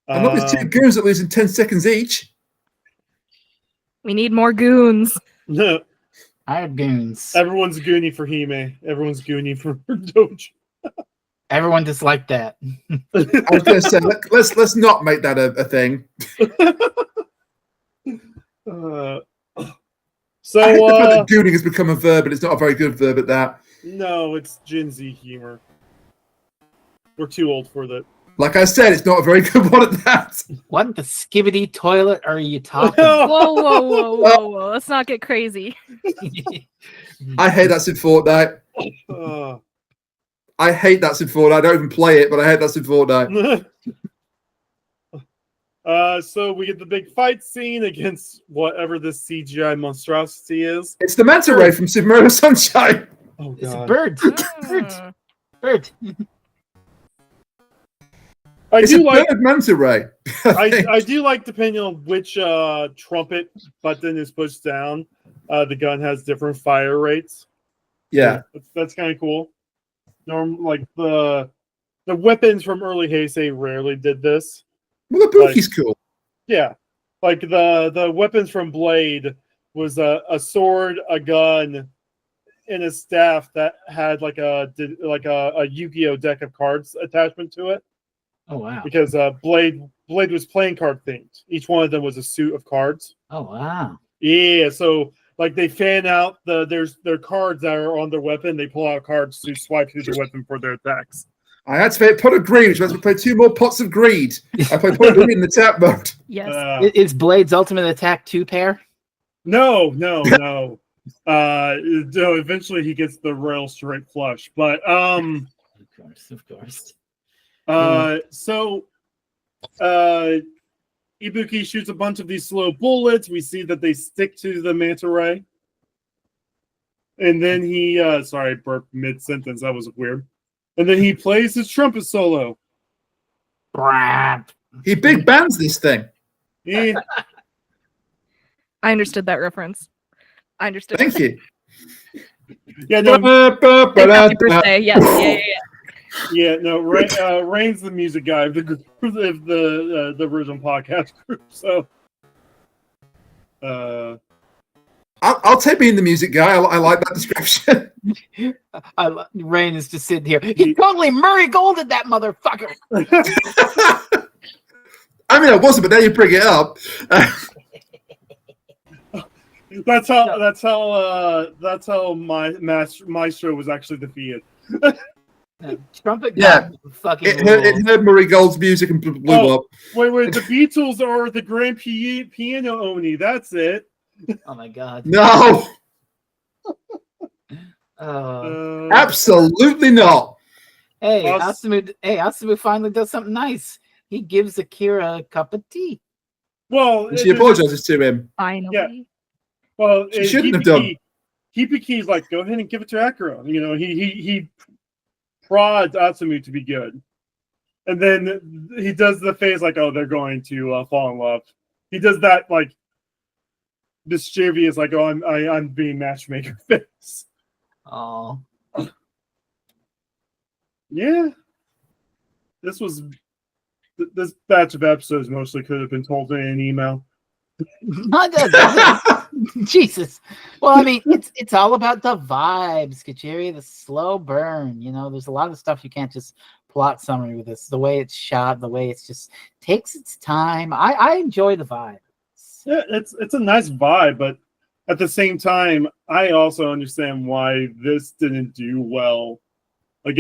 I'm not these two goons that lose in 10 seconds each. We need more goons. No. I have goons. Everyone's goonie for Hime. Everyone's goonie for Doge. Everyone disliked that. I was going to say, let's not make that a thing. So I hate the fact that gooning has become a verb, and it's not a very good verb at that. No, it's Gen Z humor. We're too old for that. Like I said, it's not a very good one at that. What the skibbity toilet are you talking? Whoa. Let's not get crazy. I hate That's in Fortnite. I hate That's in Fortnite. I don't even play it, but I hate That's in Fortnite. So we get the big fight scene against whatever this CGI monstrosity is. It's the manta ray from Super Mario Sunshine. Oh, It's a God. bird. Bird. It's a bird manta ray. I do like, depending on which trumpet button is pushed down, the gun has different fire rates. Yeah. That's kind of cool. Like the weapons from early Heisei rarely did this. Well, the Buki's cool. Yeah, like the weapons from Blade was a sword, a gun, and a staff that had like a Yu-Gi-Oh deck of cards attachment to it. Oh wow! Because Blade was playing card themed. Each one of them was a suit of cards. Oh wow! Yeah, so like they fan out their cards that are on their weapon. They pull out cards to swipe through the weapon for their attacks. I activate Pot of Greed, which means we play 2 more Pots of Greed. I play Pot of Greed in the tap mode. Yes. Is Blade's ultimate attack 2-pair? No. Eventually he gets the royal straight flush, but Of course. So Ibuki shoots a bunch of these slow bullets. We see that they stick to the manta ray, and then he sorry, I burped mid sentence. That was weird. And then he plays his trumpet solo. He big bands this thing. Yeah. I understood that reference. I understood. Thank you. Yeah, no. Happy birthday. Yes. Yeah, no. Rain's the music guy of the group, of the original podcast group. So, I'll take being the music guy. I like that description. Rain is just sitting here. He totally Murray Golded that motherfucker. I mean, I wasn't, but now you bring it up. That's how my Maestro was actually defeated. Trumpet Yeah. God fucking It heard Murray Gold's music and blew up. Wait, the Beatles are the grand piano oni. That's it. Oh my god. No, absolutely not. Hey, Us- Asumu finally does something nice. He gives Akira a cup of tea. Well, And she apologizes to him. Finally. Yeah. Well, She shouldn't have done. Hibiki's like, go ahead and give it to Akira. You know, he prods Atsumu to be good, and then he does the face like, oh, they're going to fall in love. He does that like mischievous, like, oh, I'm being matchmaker face. Oh, Yeah, this this batch of episodes mostly could have been told in an email. Jesus. Well, I mean, it's all about the vibes, Kachiri, the slow burn. You know, there's a lot of stuff you can't just plot summary with this. The way it's shot, the way it's just takes its time. I enjoy the vibe. Yeah, it's a nice vibe, but at the same time, I also understand why this didn't do well. Like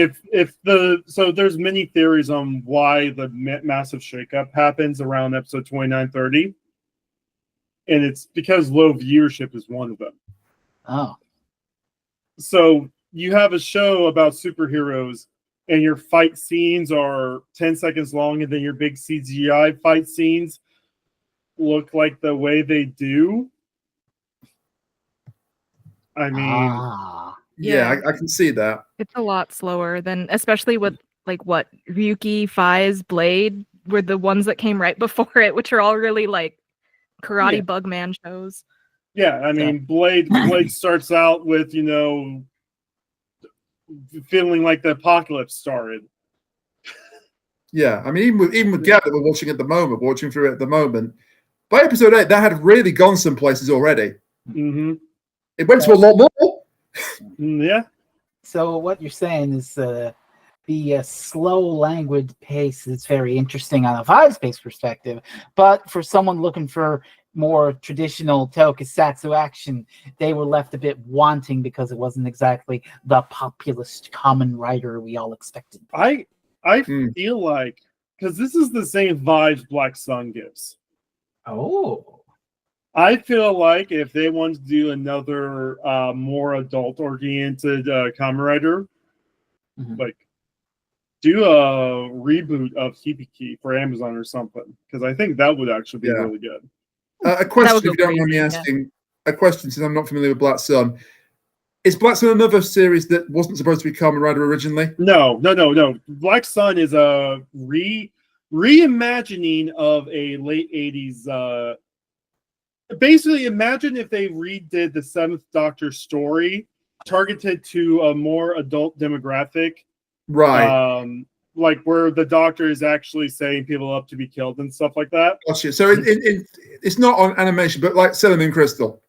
so there's many theories on why the massive shakeup happens around episode 29-30. And it's because low viewership is one of them. Oh. So you have a show about superheroes and your fight scenes are 10 seconds long, and then your big CGI fight scenes look like the way they do. I mean, Yeah, I can see that. It's a lot slower than, especially with like what Ryuki, Fai's, Blade were the ones that came right before it, which are all really like karate Bugman shows. Yeah, I mean, Blade starts out with, you know, feeling like the apocalypse started. Yeah, I mean, even with Gab that we're watching through it at the moment, by episode 8, that had really gone some places already. Mm-hmm. It went to a lot more. Yeah. So what you're saying is the slow language pace is very interesting on a vibes-based perspective, but for someone looking for more traditional tokusatsu action, they were left a bit wanting because it wasn't exactly the populist Kamen Rider we all expected. I feel like, because this is the same vibes Black Sun gives. Oh. I feel like if they want to do another more adult-oriented Kamen Rider, like do a reboot of Hibiki for Amazon or something, because I think that would actually be really good. A question, if you don't mind me asking, a question since I'm not familiar with Black Sun. Is Black Sun another series that wasn't supposed to be Kamen Rider originally? No. Black Sun is a reimagining of a late 80s. Basically, imagine if they redid the Seventh Doctor story, targeted to a more adult demographic. Right. Like where the Doctor is actually setting people up to be killed and stuff like that. Gotcha. So it's not on animation, but like Sailor Moon Crystal.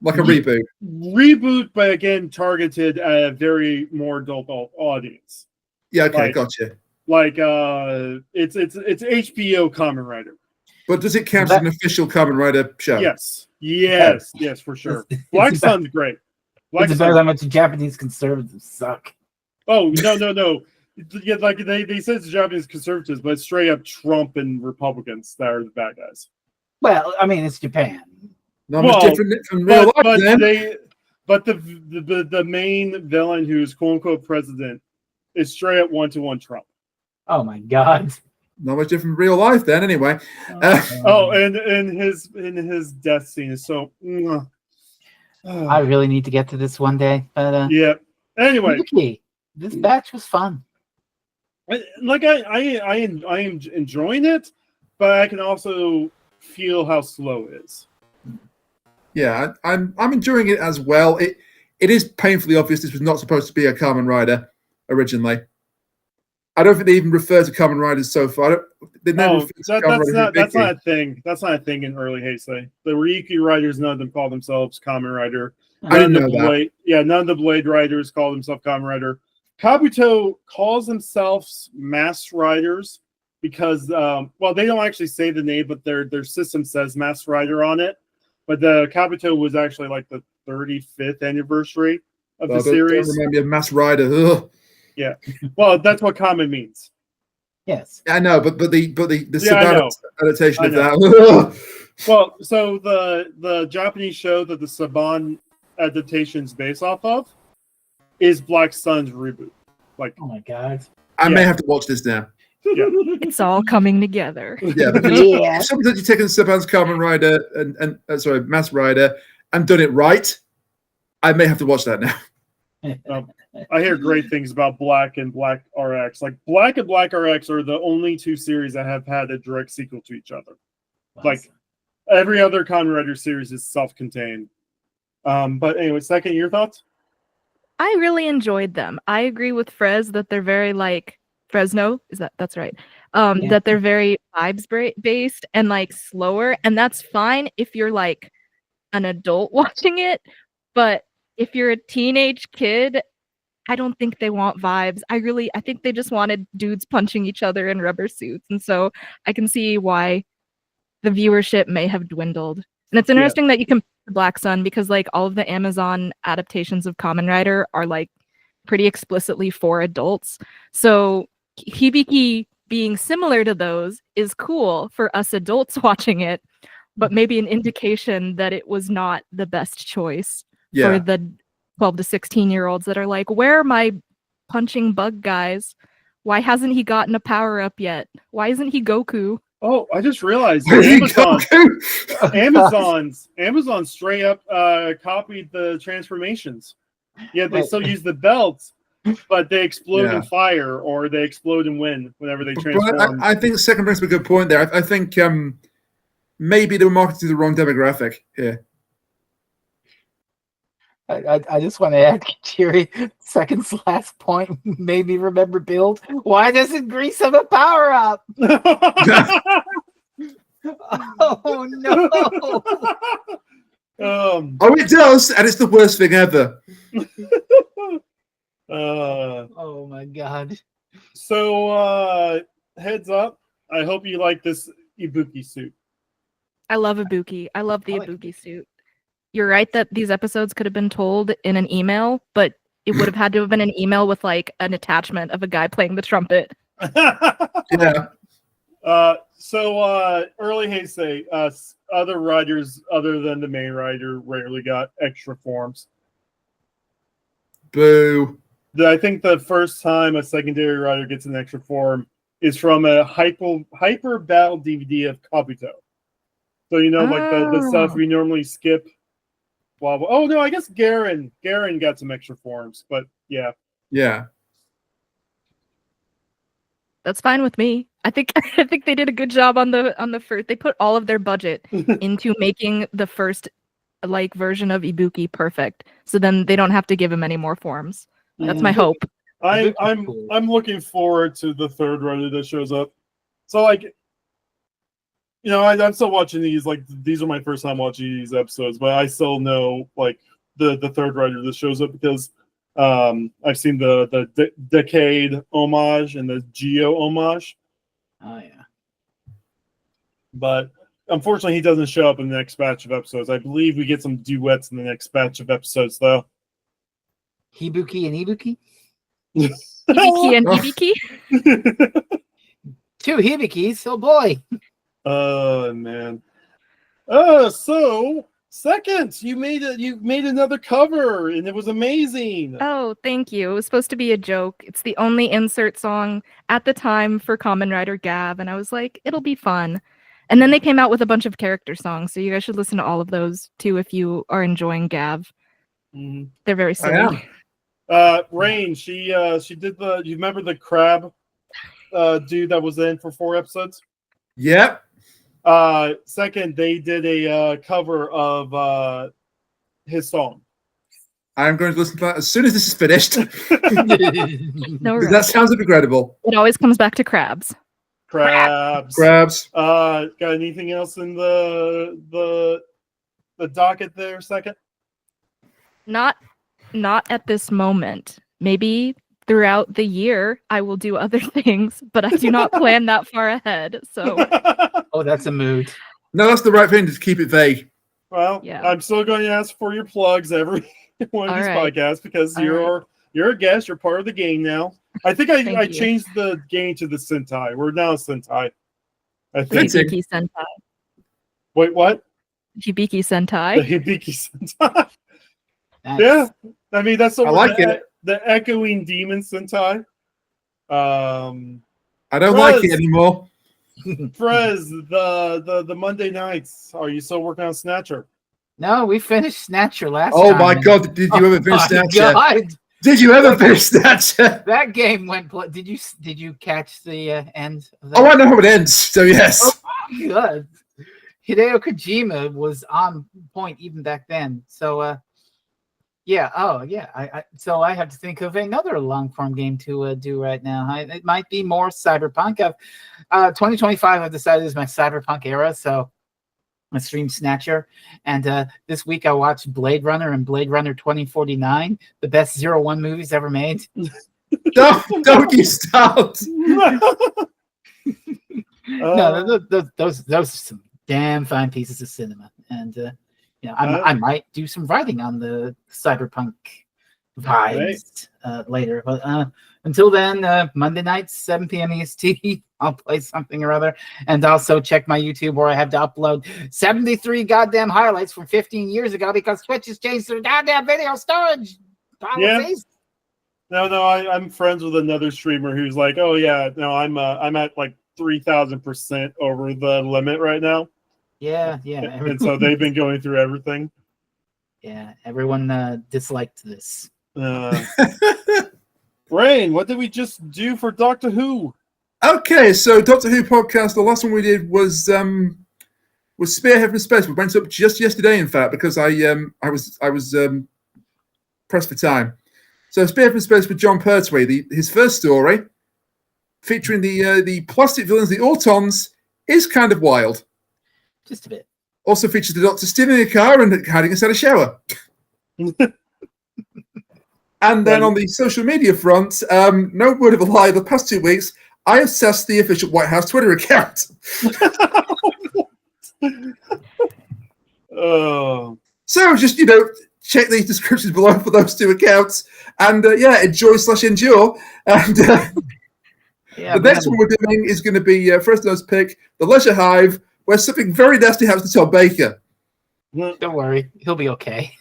Like a reboot. Reboot, but again, targeted at a very more adult audience. Yeah, okay, gotcha. Like it's HBO Kamen Rider. But does it count as an official Kamen Rider show? Yes, for sure. Black Sun's great. It's about how much Japanese conservatives suck. Oh, no. Yeah, like they said it's Japanese conservatives, but it's straight up Trump and Republicans that are the bad guys. Well, I mean, it's Japan. Not much different from real life, but then. But the main villain, who's quote unquote president, is straight up 1-to-1 Trump. Oh my god. Not much different from real life, then. Anyway. And his death scene is so. I really need to get to this one day, but yeah. Anyway, this batch was fun. Like I am enjoying it, but I can also feel how slow it is. Yeah, I'm enjoying it as well. It is painfully obvious this was not supposed to be a Kamen Rider originally. I don't think they even refer to Kamen Riders so far. They never refer to Kamen that's Riders that's Hibiki. not a thing. That's not a thing in early Heisei. The Ryuki Riders, none of them call themselves Kamen Rider. I didn't know that. None of the Blade Riders call themselves Kamen Rider. Kabuto calls themselves Mass Riders because, they don't actually say the name, but their system says Mass Rider on it. But the Kabuto was actually like the 35th anniversary of the series. Don't remind me of Mass Rider. Ugh. Yeah, well, that's what Kamen means. Yes, I know, but the I know. Saban adaptation of I know. that. Well, so the Japanese show that the Saban adaptation is based off of is Black Sun's reboot. Like, oh my god, I may have to watch this now. Yeah. It's all coming together. Yeah, because if somebody's actually taken Saban's Kamen Rider and Mass Rider and done it right, I may have to watch that now. I hear great things about Black and Black RX. Like, Black and Black RX are the only two series that have had a direct sequel to each other. Wow. Like, every other Kamen Rider series is self-contained. But anyway, second, your thoughts? I really enjoyed them. I agree with Frez that they're very like Fresno. That's right? That they're very vibes based and like slower, and that's fine if you're like an adult watching it. But if you're a teenage kid, I don't think they want vibes. I think they just wanted dudes punching each other in rubber suits, and so I can see why the viewership may have dwindled. And it's interesting that you compare Black Sun because like all of the Amazon adaptations of Kamen Rider are like pretty explicitly for adults. So Hibiki being similar to those is cool for us adults watching it, but maybe an indication that it was not the best choice for the 12 to 16-year-olds that are like, where are my punching bug guys? Why hasn't he gotten a power up yet? Why isn't he Goku? Oh, I just realized Amazon straight up copied the transformations. Yeah, they still use the belts, but they explode in fire or they explode in wind whenever they transform. But I think second brings up a good point there. I think maybe they were marketing to the wrong demographic here. I just want to add, Kiri, second's last point made me remember Build. Why doesn't Grease have a power up? Oh no! It does, and it's the worst thing ever. Oh my god! So heads up! I hope you like this Ibuki suit. I love Ibuki. I love the Ibuki suit. You're right that these episodes could have been told in an email, but it would have had to have been an email with like an attachment of a guy playing the trumpet. Yeah. So early Heisei, other riders other than the main rider rarely got extra forms. Boo. I think the first time a secondary rider gets an extra form is from a hyper battle DVD of Kabuto. So like the stuff we normally skip. Oh no, I guess Garen got some extra forms, but yeah. That's fine with me. I think they did a good job on the first. They put all of their budget into making the first like version of Ibuki perfect. So then they don't have to give him any more forms. That's my hope. I'm looking forward to the third rider that shows up. So like, I'm still watching these. Like, these are my first time watching these episodes, but I still know like the third rider that shows up because I've seen the Decade homage and the Geo homage. Oh yeah. But unfortunately, he doesn't show up in the next batch of episodes. I believe we get some duets in the next batch of episodes, though. Hibiki and Ibuki? Hibiki and Hibiki? Two Hibikis, oh boy. Oh, man. So, second, you made another cover, and it was amazing. Oh, thank you. It was supposed to be a joke. It's the only insert song at the time for Kamen Rider Gav, and I was like, it'll be fun. And then they came out with a bunch of character songs, so you guys should listen to all of those too if you are enjoying Gav. Mm-hmm. They're very silly. Rain, she did you remember the crab dude that was in for 4 episodes? Yep. Second, they did a cover of his song. I'm going to listen to that as soon as this is finished. No, That rush. sounds incredible. It always comes back to crabs. Crabs. Got anything else in the docket there? Second. Not at this moment. Maybe throughout the year I will do other things, but I do not plan that far ahead. So Oh, that's a mood. No, that's the right thing to keep it vague. Well, Yeah. I'm still going to ask for your plugs every one of All these right. podcasts because All you're a guest. You're part of the gang now. I think I Thank you. changed the gang to the Sentai. We're now a Sentai. I the think. Thank Hibiki Sentai. Wait, what? Hibiki The Sentai. Hibiki Sentai. Nice. Yeah, I mean that's I like it. The echoing demon Sentai. I don't like it Rez. anymore. Frez, the Monday nights. Are you still working on Snatcher? No, we finished Snatcher last Oh time. my and- God! Did you ever finish Oh my Snatcher? God. Did you ever finish Snatcher? That game went. Did you catch the end of that? Oh, I know how it ends. So yes. Oh, good. Hideo Kojima was on point even back then. So, yeah. Oh, yeah. So I have to think of another long form game to do right now. It might be more Cyberpunk. 2025, I've decided is my Cyberpunk era. So I stream Snatcher, and this week I watched Blade Runner and Blade Runner 2049, the best 01 movies ever made. Don't you start. No, those are some damn fine pieces of cinema, and I might do some writing on the cyberpunk vibes later. But until then, Monday nights 7 p.m. EST, I'll play something or other, and also check my YouTube where I have to upload 73 goddamn highlights from 15 years ago because Twitch has changed their goddamn video storage policies. No, I'm friends with another streamer who's like, oh yeah, no, I'm at like 3,000% over the limit right now. Yeah. And so they've been going through everything. Yeah, everyone disliked this. Rain, what did we just do for Doctor Who? Okay, so Doctor Who podcast. The last one we did was Spearhead from Space. We went up just yesterday, in fact, because I was pressed for time. So Spearhead from Space with John Pertwee, his first story, featuring the plastic villains, the Autons, is kind of wild. Just a bit. Also features the Doctor stealing a car and hiding inside a shower. And then on the social media front, no word of a lie, the past 2 weeks, I assessed the official White House Twitter account. Oh. So just, check the descriptions below for those two accounts. And enjoy/endure. And the next one we're doing is going to be Fresno's pick, The Leisure Hive, where something very nasty happens to Tom Baker. Don't worry, he'll be okay.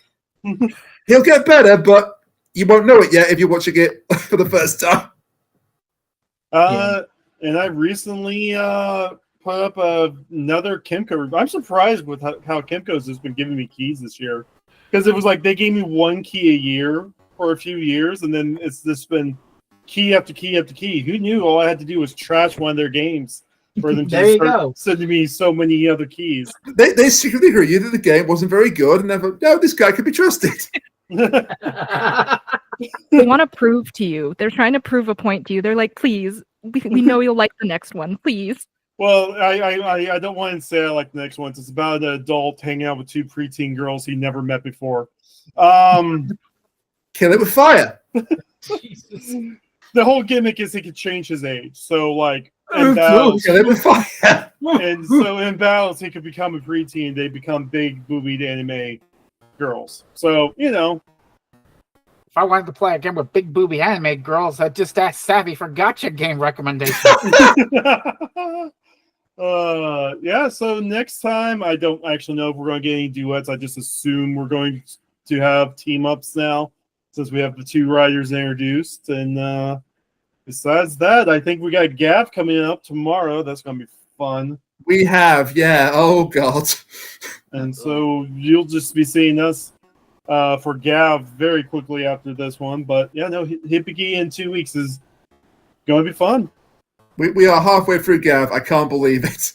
He'll get better, but you won't know it yet if you're watching it for the first time. And I recently put up another Kimco. I'm surprised with how Kimco's has been giving me keys this year. Because it was like they gave me one key a year for a few years, and then it's just been key after key after key. Who knew all I had to do was trash one of their games for them There to you start go. sending me so many other keys? They secretly agreed that the game wasn't very good, and they're no, this guy could be trusted. They want to prove to you. They're trying to prove a point to you. They're like, please, we know you'll like the next one. Please. Well, I don't want to say I like the next one. It's about an adult hanging out with two preteen girls he never met before. Kill it with fire. Jesus. The whole gimmick is he could change his age. So like in battles, Kill it with fire. and so in battles he could become a preteen. They become big boobied anime girls. So If I wanted to play a game with big booby anime girls, I'd just ask Savvy for gotcha game recommendations. Yeah, so next time I don't actually know if we're going to get any duets. I just assume we're going to have team ups now since we have the two writers introduced. And besides that, I think we got Gav coming up tomorrow. That's going to be fun. We have, yeah. Oh God. And so you'll just be seeing us for Gav very quickly after this one. But yeah, no, Hibiki in 2 weeks is going to be fun. We are halfway through, Gav. I can't believe it.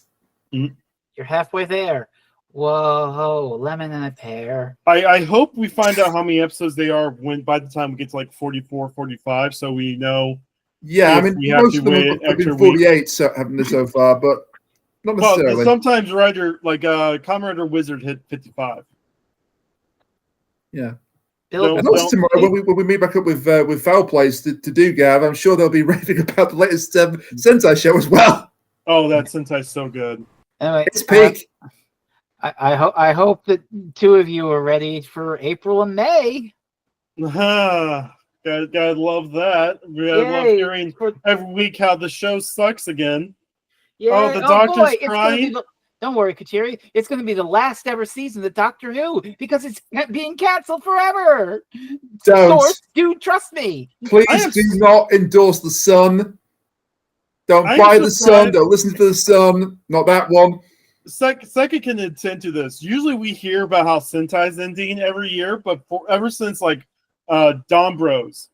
You're halfway there. Whoa, lemon and a pear. I hope we find out how many episodes they are by the time we get to like 44, 45, so we know. Yeah, I If mean, we have most to of them wait have extra been 48, haven't they, so far, but not Well, necessarily. sometimes Rider, like Kamen Rider Wizard, hit 55. Yeah. Bill, And also tomorrow, when we meet back up with Foul Plays to do Gav, I'm sure they'll be raving about the latest Sentai show as well. Oh, that Sentai's so good. Anyway, It's peak. I hope that two of you are ready for April and May. Gotta love that. I love Yay. hearing every week how the show sucks again. Yay. Oh, the doctor's boy, it's crying. gonna be don't worry, Kachiri. It's going to be the last ever season of Doctor Who because it's being canceled forever. Don't. Source, dude, trust me. Please do not endorse the Sun. Don't buy the Sun. Don't listen to the Sun. Not that one. Second can attend to this. Usually we hear about how Sentai's ending every year, but ever since like Dom Bros,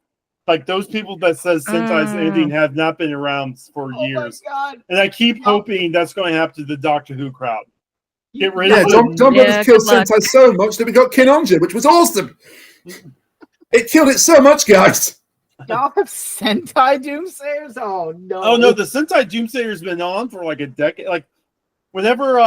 like those people that says Sentai's ending have not been around for years. My God. And I keep hoping that's going to happen to the Doctor Who crowd. Get rid of Dom Brothers killed Sentai so much that we got Kinonja, which was awesome. It killed it so much, guys. Y'all have Sentai Doomsayers? Oh no. Oh no, the Sentai Doomsayer's been on for like a decade. Like whenever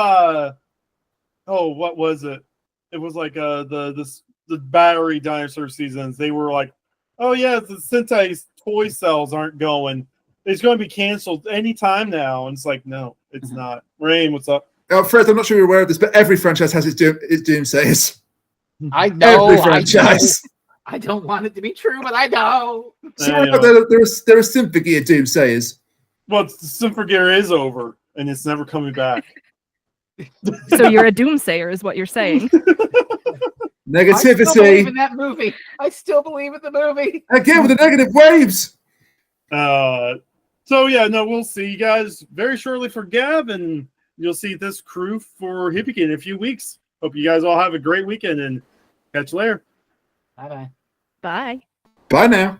what was it? It was like the battery dinosaur seasons. They were like, oh yeah, the Sentai's toy sales aren't going. It's going to be canceled anytime now. And it's like, no, it's not. Rain, what's up? Fred, I'm not sure you're aware of this, but every franchise has its Doomsayers. I know. Every franchise. I don't want it to be true, but I know. There are Symphogear Doomsayers. Well, the Symphogear is over, and it's never coming back. So you're a doomsayer, is what you're saying. Negativity. I still believe in that movie. I still believe in the movie. Again with the negative waves. So yeah, no, we'll see you guys very shortly for Gav, and you'll see this crew for Hibiki in a few weeks. Hope you guys all have a great weekend, and catch you later. Bye-bye. Bye. Bye now.